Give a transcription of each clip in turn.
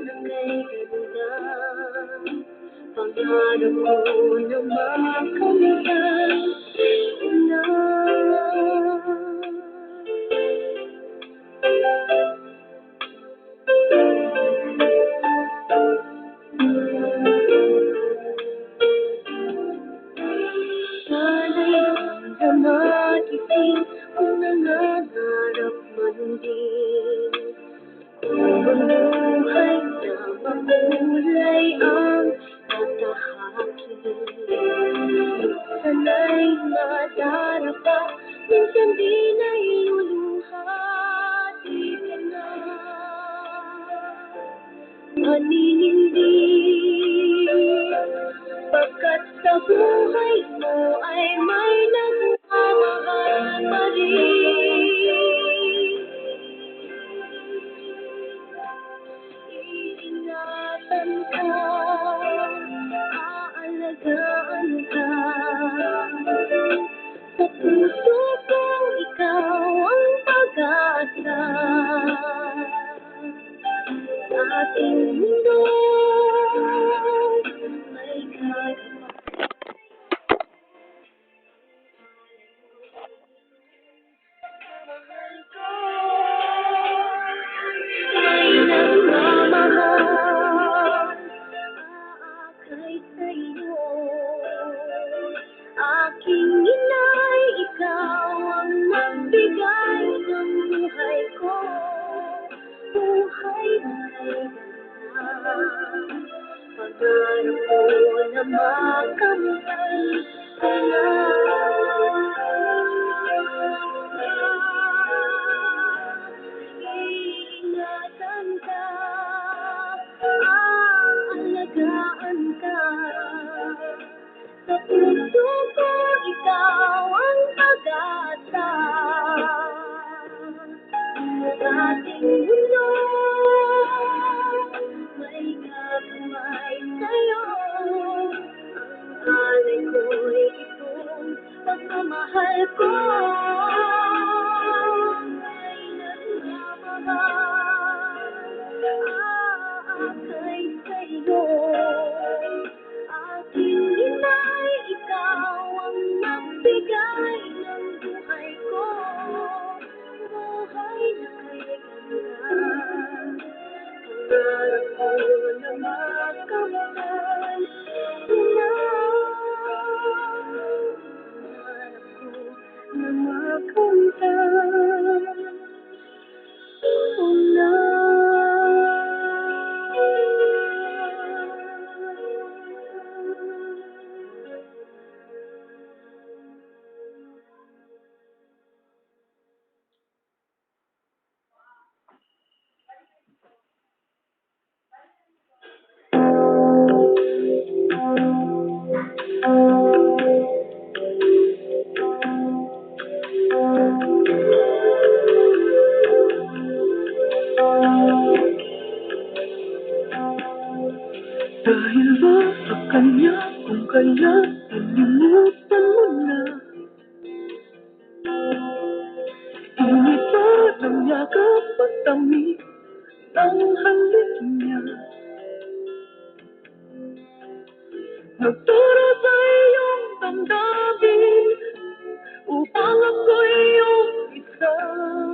na kay ganda. Pangarap ko na makamtan na. Sana'y magising kung nangangarap man din. Kung buhay na makulay ang tatahakin. Sana'y madarapa, minsan din ay luluha. Di ka na maninindig, pagkat sa buhay mo ay may nagmamahal pa rin. Iingatan ka, aalagaan ka. Sa puso ko, ikaw ang pag-asa. Sa ating mundo, may gagawin. Mahal ko, may nagmamahal. Aakay sa'yo, aking inay, ikaw ang nagbigay ng buhay ko. Buhay na kay ganda. Pangarap ko na makamtan ka na. Iingatan ka, aalagaan ka. Sa puso ko, ikaw ang pag-asa. Sa ating mundo, may gagawin sa'yo. Ang alay ko'y itong pagmamahal ko. May nagmamahal, aakay sa'yo. Aking inay, ikaw ang nagbigay ng buhay ko. Buhay na kay ganda. Pangarap ko na makamtan na. Pangarap ko na makamtan na. Dahil ba sa kanya kung kaya inimutan mo na? Init ba ng yakap at tamis ng halik niya? Nagturo sa iyong damdamin upang ako'y iyong isahanin.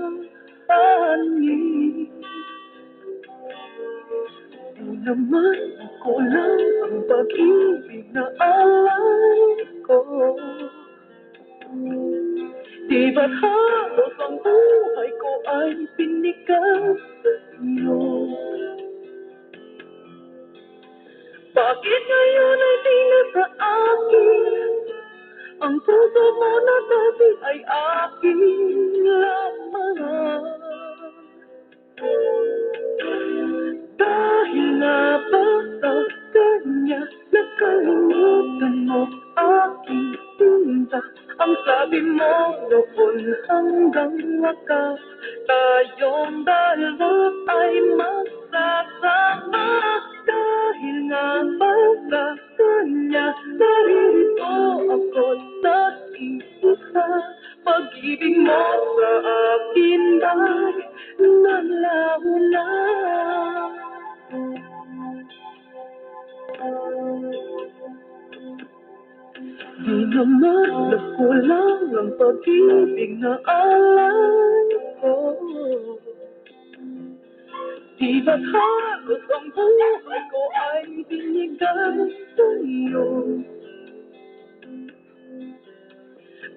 Di naman ako lang ang pag-ibig na alay ko. Di ba't halos ang buhay ko ay pinigas sa iyo? Bakit ngayon ay di na sa akin? Ang puso mo na dati ay akin lamang. Dahil nga ba sa kanya nakalimutan mo aking tinta? Ang sabi mo noon hanggang wakas, tayong dalawa ay magsasama. Dahil nga ba sa kanya naririto ako't nag-iisa? Pag-ibig mo sa akin ay naglaho na. Namanap ko lang ang pag-ibig na alay ko. Di ba't halos ang buhay ko ay binigay sa'yo?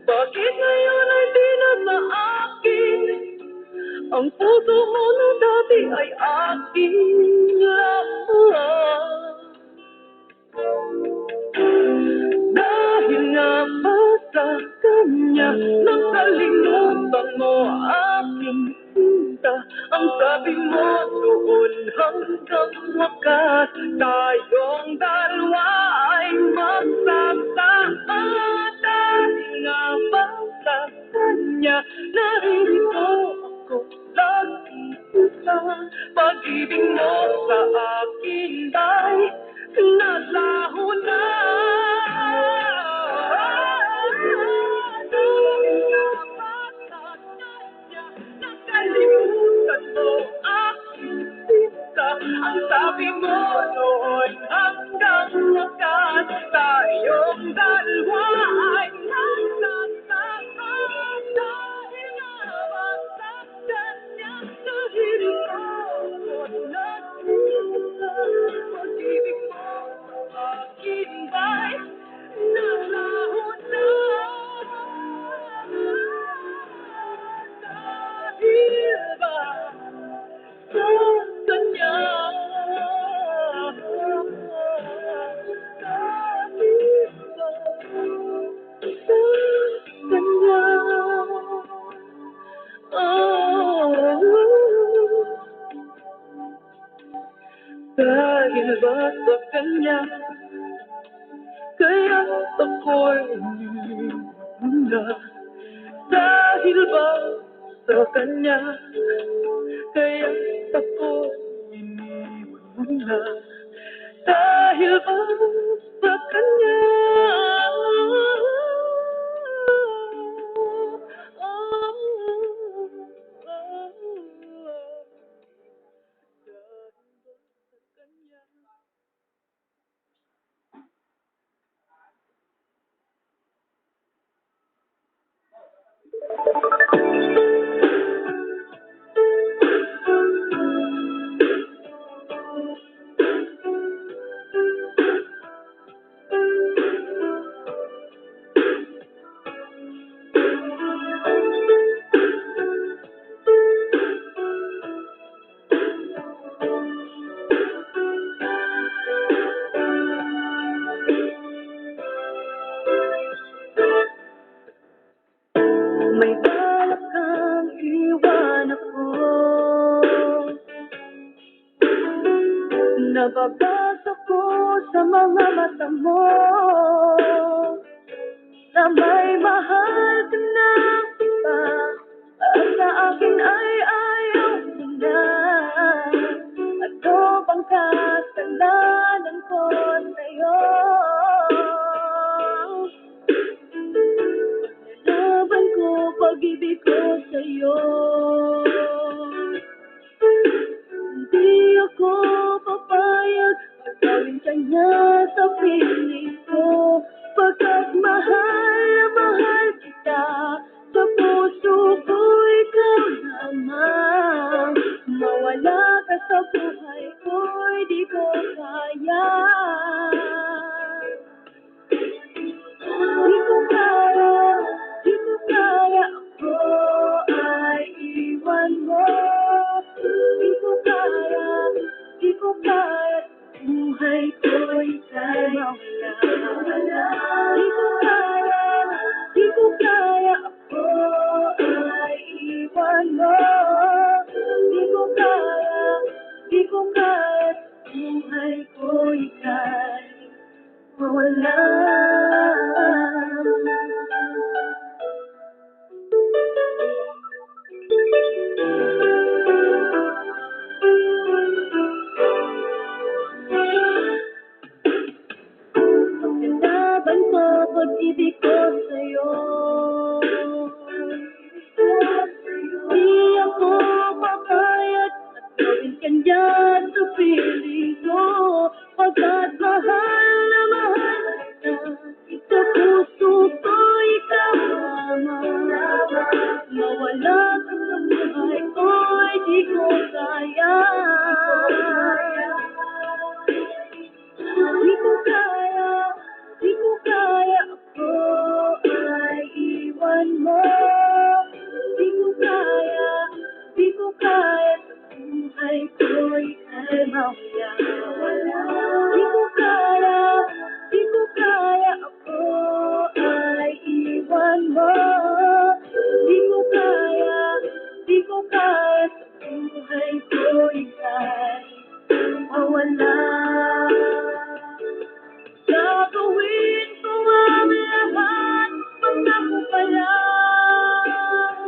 Bakit ngayon ay di na sa akin? Ang puso mo na dati ay akin lang. Dahil nga ba sa kanya nakalimutan mo aking sinta? Ang sabi mo doon hanggang wakas tayong dalawa ay magsasama. Dahil nga ba sa kanya narito ako lagi isa? Pag-ibig mo sa akin ay nalaho na. Nakalimutan mo aking sinta. Ang sabi mo noon hanggang wakas tayong dalawa ay nagsasama. Dahil nga ba sa kanya nahirito ko nag-isa? Pag-ibig mo sa akin ba'y nalaho na? Dahil ba sa kanya? Dahil ba sa kanya? Dahil ba sa kanya? Kaya ako'y na. Dahil ba sa kanya? Kaya ako'y iniwan mo na. Dahil ba sa kanya? May balak kang iwan ako. Nababasa ko sa mga mata mo na may mahal ka na iba at sa akin ay ayaw mo na. Ano bang kasalanan ko sa'yo? Laban ko pag-ibig ko sa'yo. Hindi ako papayag pagkawin ka niya sa piling ko. Pagkat mahal na mahal kita, sa puso ko ikaw lamang. Mawala ka sa buhay ko, di ko kaya. Di ko kaya ako ay iwan mo. Di ko kaya buhay ko ika'y mawala. Di ko kaya ako ay iwan mo. Di ko kaya buhay ko ika'y mawala. Pagkalaban ko, pag-ibig ko sa'yo. Di ako papayag at gawin ka niya sa piling ko. Pagkat mahal na mahal kita, sa puso ko Mawala ka sa buhay ko'y di ko kaya. Di ko kaya, di ko kaya, ako ay iwan mo. Di ko kaya, di ko kaya, sa buhay ko'y ay mawala. Di ko kaya, di ko kaya, ako ay iwan mo. Di ko kaya, di ko kaya, sa buhay ko'y ay mawala. Gagawin ko ang lahat, pangako pa lang.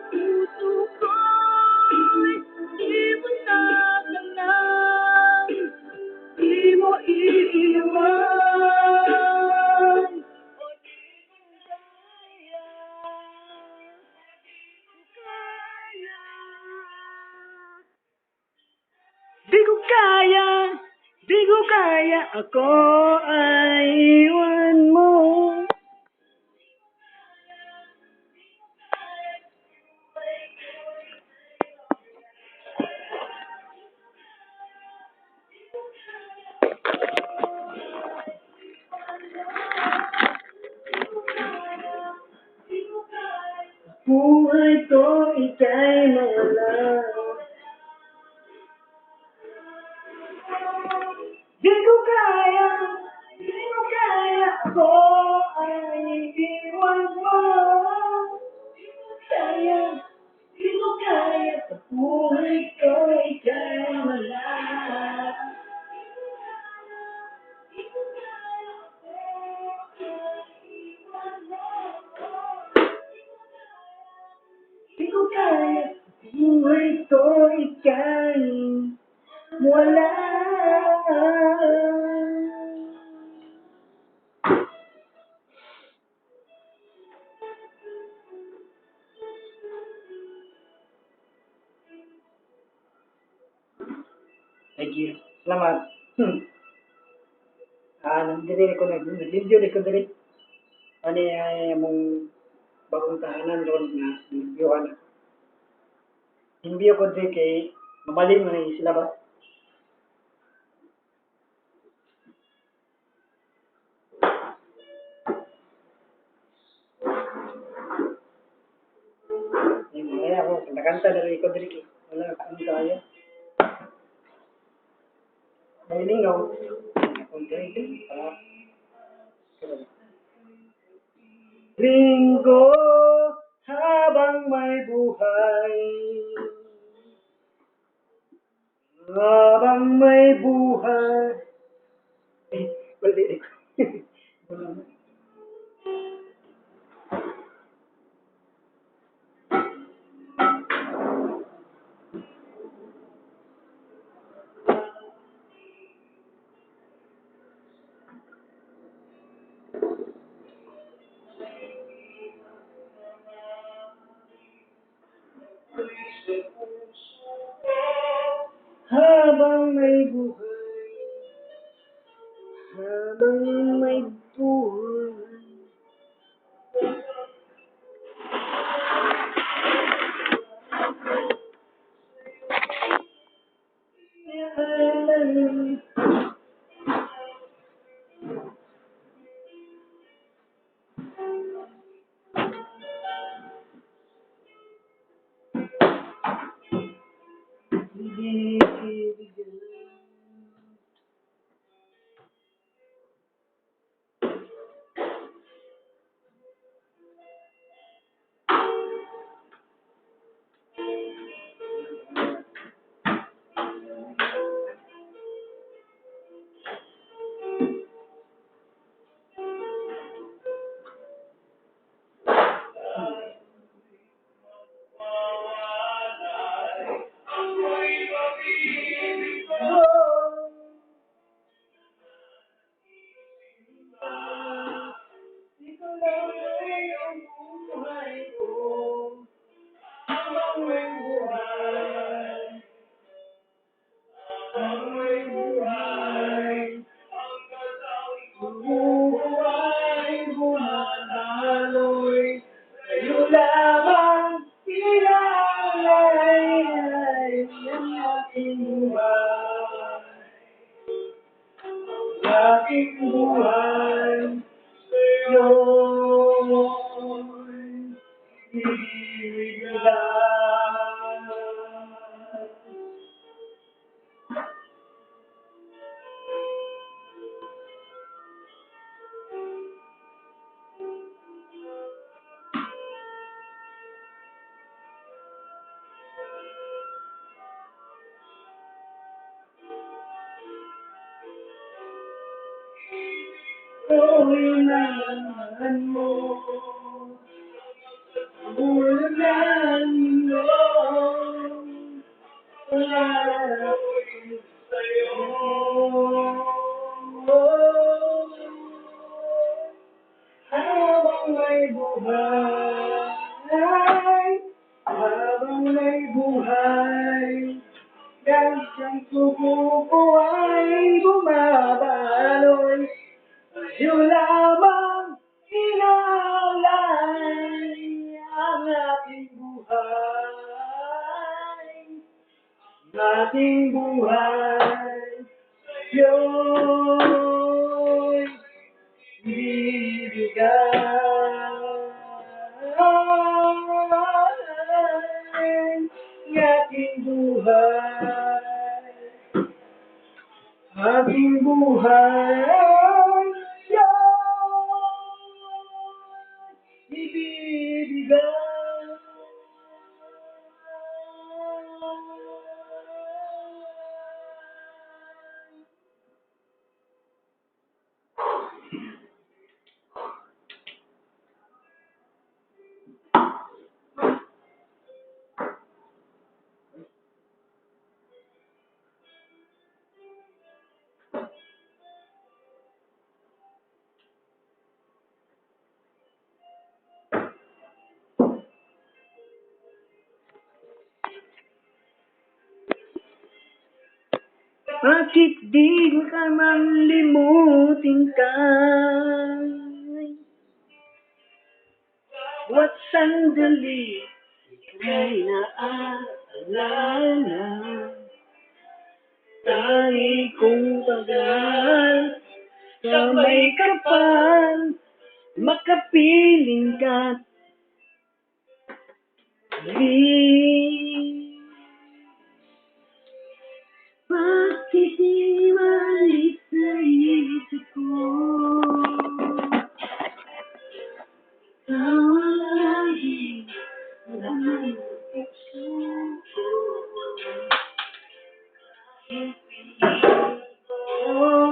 Puso ko'y di mo tatanang, di mo iiwan. O di ko kaya, kaya. Di ko kaya, di ko kaya, ako ay iwan mo. Buhay ko ika'y mawala. Di ko kaya, ako ay iwan mo. Kaya, di ko kaya, sa buhay ko ika'y wala. Di ko kaya, sa buhay ko ika'y wala. Thank you. Salamat. Nandiri ko nag-video ko diri. Ano ay mong bagong tahanan doon na videohan. Video ko diri kay mabalin mo na sila ba? Yung mga ako, kanta dari ko diri kay wala ang kaya. Malingaw. Kung diri linggo habang may buhay. Habang may buhay. Balik. Habang may buhay. Habang may buhay. Buhay, bumanaloy. aking buhay, sa'yo'y ibigay. Yung nalaman mo, ulan mo, pangarap ko sa'yo. Habang may buhay, habang may buhay, kahit ang tubo ko ay bumabaloy, sa'yo lamang inaalay ang aking buhay, ating buhay, sa'yo'y ibigay. Ating buhay, ating buhay, sa'yo'y ibibigay. Bakit di ka man limutin ka? Bawat sandali ika'y naaalala. Tangi kong tagal sa may kapal, makapiling ka't bakit di malis sa isip ko? Tawagin ang puso ko. Oh,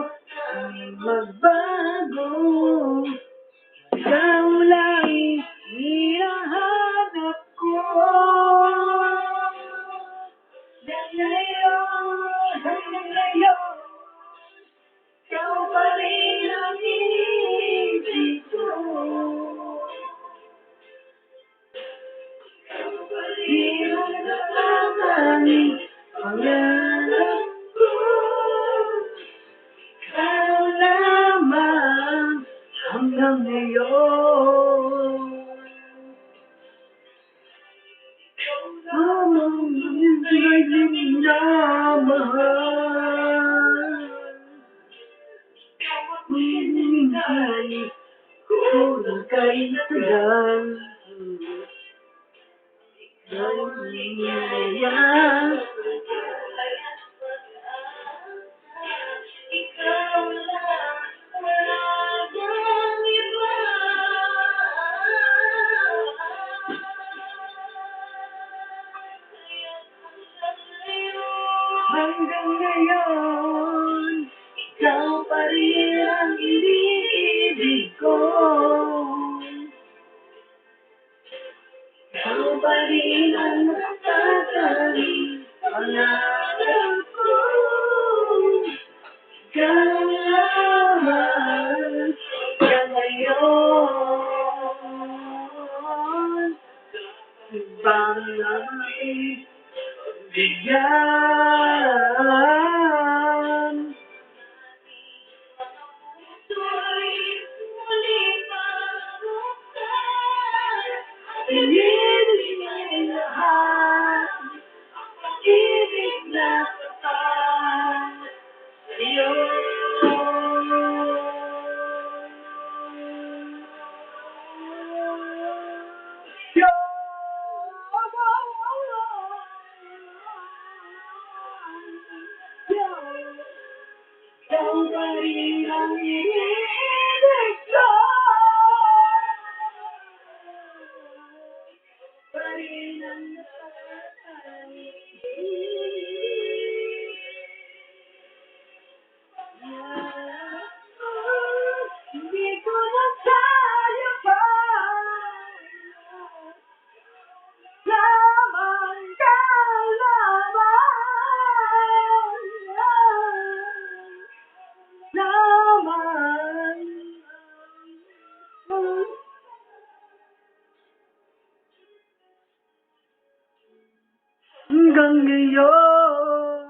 magbago. Ikaw lang hinahanap ko. Hanggang ngayon, ikaw pa rin ang iniisip ko. Ikaw pa rin ang natatanging pangarap ko. Ikaw lamang hanggang ngayon. Ikaw lamang ang minamahal. Ikaw ang hinihintay ko ng kaintagan. Ikaw ang hinihintay. Ikaw lang, wala nang iba. Hanggang ngayon, ikaw pa rin ang iniibig ko. Ikaw pa rin ang natatanging pangarap ko. Ikaw lamang hanggang ngayon. Ibang lamang bigyan. Inibig niya lahat, pag-ibig pa rin ang iniibig ko. Pa rin ang hindi ko na kaya pa lamang kalaman hanggang ngayon.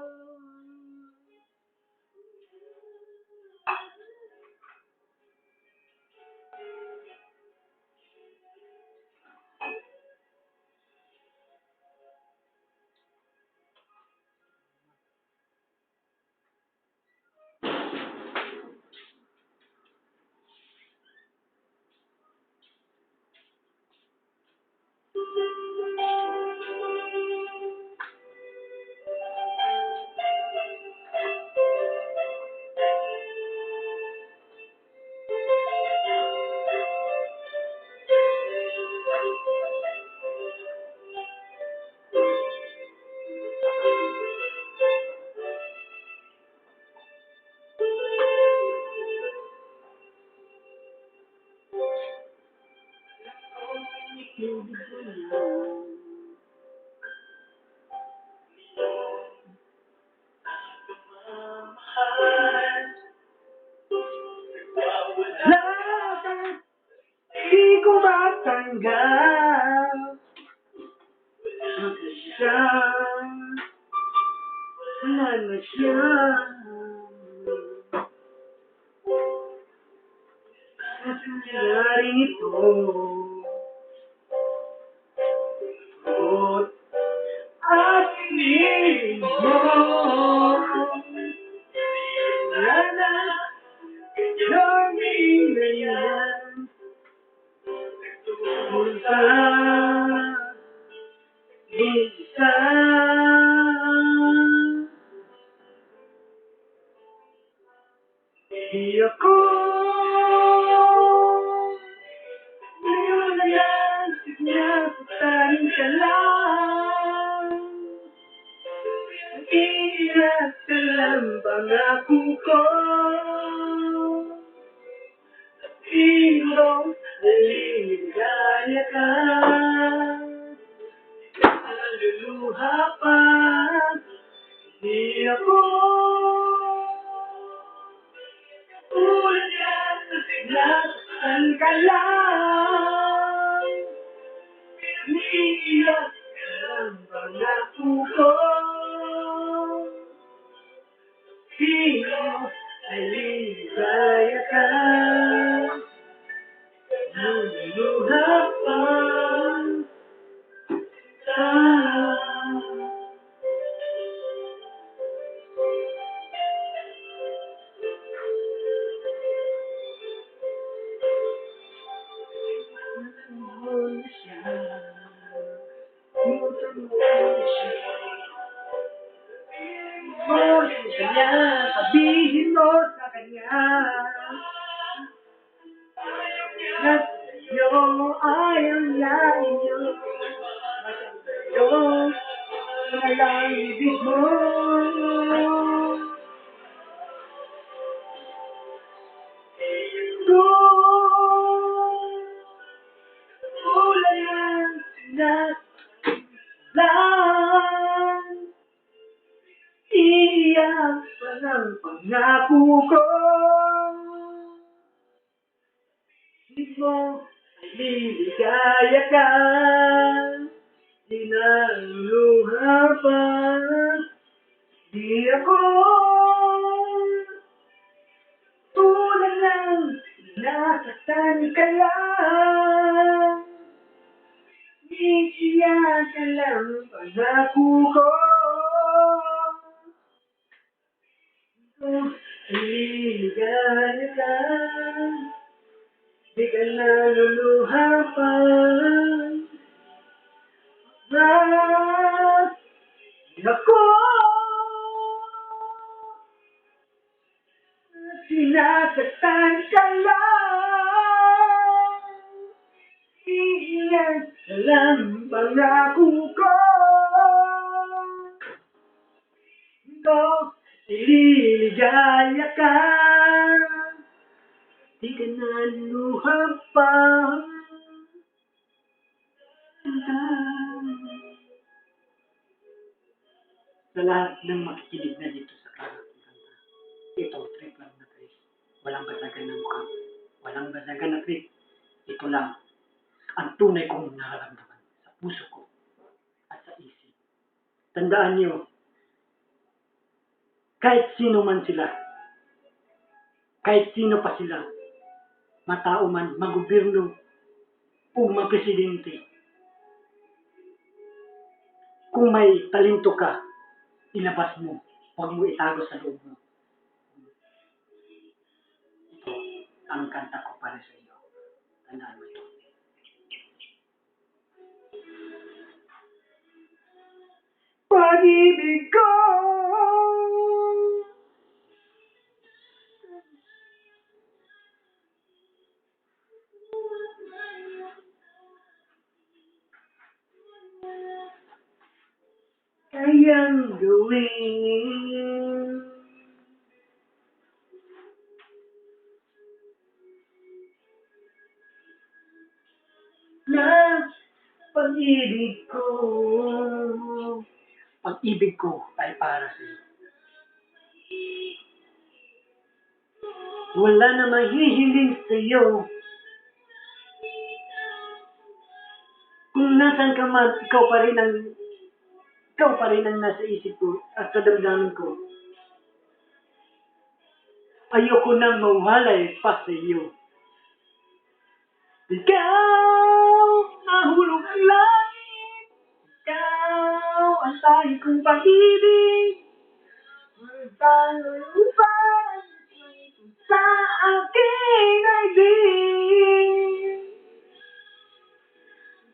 Lahat di ko matanggap. Wala na siya. Sa sangyaring ito, at inilig mo. Wala na yung ganyan. Punta isa. Di ako ngayon sinasaktan ka lang. Iyak ka lang pangako ko. Sino naligaya ka? Naluluha pa. Di ako tulad yan na sinasaktan ka lang. Iiyak ka lang pangako ko. Sino naligaya ka? Naluluha pa. Sabihin mo sa kanya na sa'yo ayaw niya inyo. Sa'yo walang ibig mo. Kulay ang sinaslan. Iyak pa ng pangako ko. Di mo liligaya ka. Di naluluha pa. Di ako tulad ng nasaktan ka lang. Iiyak ka lang pangako ko. Liligaya ka. Di ka naluluha pa. Ako ka lang. Iyan lang pangako ko. Ililigaya ka. Di ka na luha pa. Sa lahat ng makikinig na dito sa karating kanta, ito, trip lang na trip. Walang basagan ng mukha. Walang basagan na trip. Ito lang ang tunay kong nararamdaman sa puso ko at sa isip. Tandaan niyo, kahit sino man sila, kahit sino pa sila, matao man, magobyerno, o mapresidente, kung may talento ka, ilabas mo. Huwag mo itago sa loob mo. Ito ang kanta ko para sa iyo. Tandaan mo ito. Pag-ibig ko, kayang gawin. Na pag-ibig ko. Pag-ibig ko ay para sa iyo. Wala na mahihiling sa iyo. Kung nasan ka man, ikaw pa rin ang nasa isip ko at sa damdamin ko. Ayoko nang mawalay pa sa iyo. Ikaw ang hulog ng langit. Ikaw ang tanging kong pag-ibig. Ang tanging upang sa aking daigdig.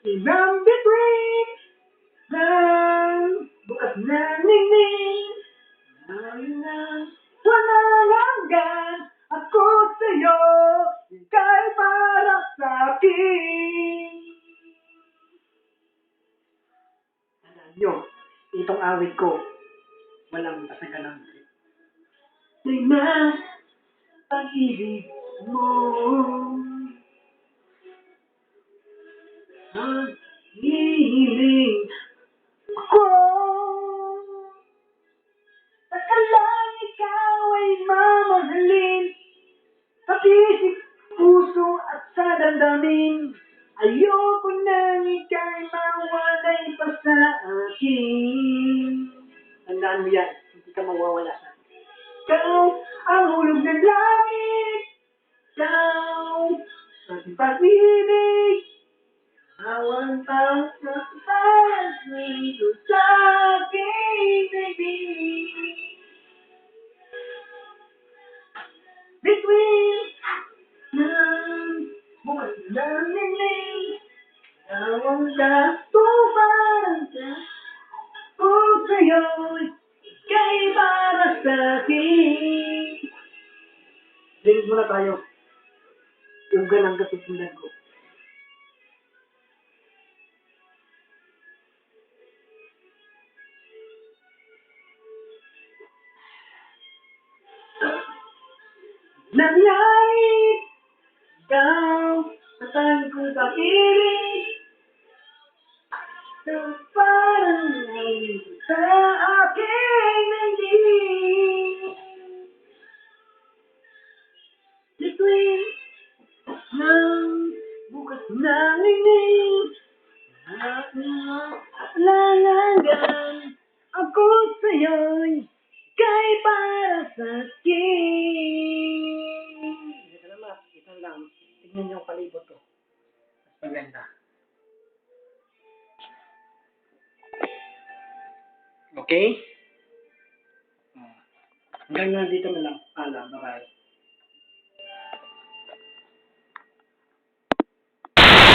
In between ng bukas na ningning. Walang hanggan ako sa'yo. Ika'y para sa'kin. Tandaan nyo, itong awit ko, walang basagan ng trip. Na pag-ibig mo. Ang hihiling ako. Pagkalang ikaw ay mamahalin. Pati isip, puso at sa damdamin. Ayoko nang ika'y mawalay pa sa akin. Tandaan mo yan, hindi ka mawawala sa akin. Ikaw ang hulog ng langit. Ikaw ang pag-ibig. Awang tao sa taas nito sa aking daigdig. Between ng bukas ng ningning. Awang katuparan ka. O sa'yo'y ika'y para sa'kin. Dinig muna tayo. Ugan ang katutunan ko. Nangyayit ikaw sa tanging kong pag-ibig. Parang ngayon sa aking daigdig. Between ng bukas ng ningning. Lalanggan ako sa'yo'y kay para sa'kin. Ito naman, ito lang. Tignan niyo ang palibot ko. Mas maganda. Okay? Hanggang dito na lang. Bye-bye.